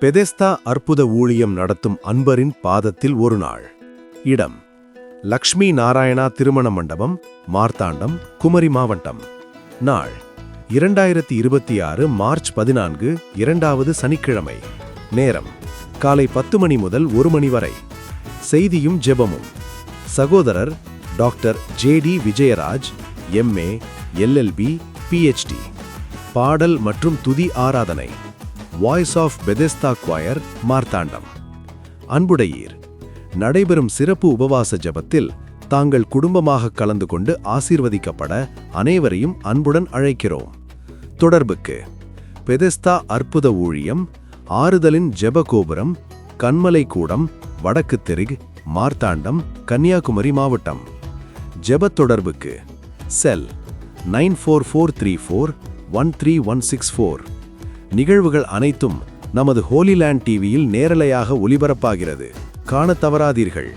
பெதெஸ்தா அற்புத ஊழியம் நடத்தும் அன்பரின் பாதத்தில் ஒரு நாள். இடம்: லக்ஷ்மி நாராயணா திருமண மண்டபம், மார்த்தாண்டம், குமரி மாவட்டம். நாள்: 2026 மார்ச் 14, இரண்டாவது சனிக்கிழமை. நேரம்: காலை 10 மணி முதல் 1 மணி வரை. செய்தியும் ஜெபமும். சகோதரர் doctor J D. Vijayaraj, M A., L L B., P H D. பாடல் மற்றும் துதி ஆராதனை. Voice of Bethesda choir, Marthandam. அன்புடையீர், நடைபெறும் சிறப்பு உபவாச ஜெபத்தில் தாங்கள் குடும்பமாக கலந்து கொண்டு ஆசீர்வதிக்கப்பட அனைவரையும் அன்புடன் அழைக்கிறோம். தொடர்புக்கு: பெதெஸ்தா அற்புத ஊழியம், ஆறுதலின் ஜெப கோபுரம், கண்மலை கூடம், வடக்கு தெரு, மார்த்தாண்டம், கன்னியாகுமரி மாவட்டம். ஜெப தொடர்புக்கு: செல் 9443413164. நிகழ்வுகள் அனைத்தும் நமது ஹோலி லேண்ட் டிவியில் நேரலையாக ஒளிபரப்பாகிறது. காணத் தவறாதீர்கள்.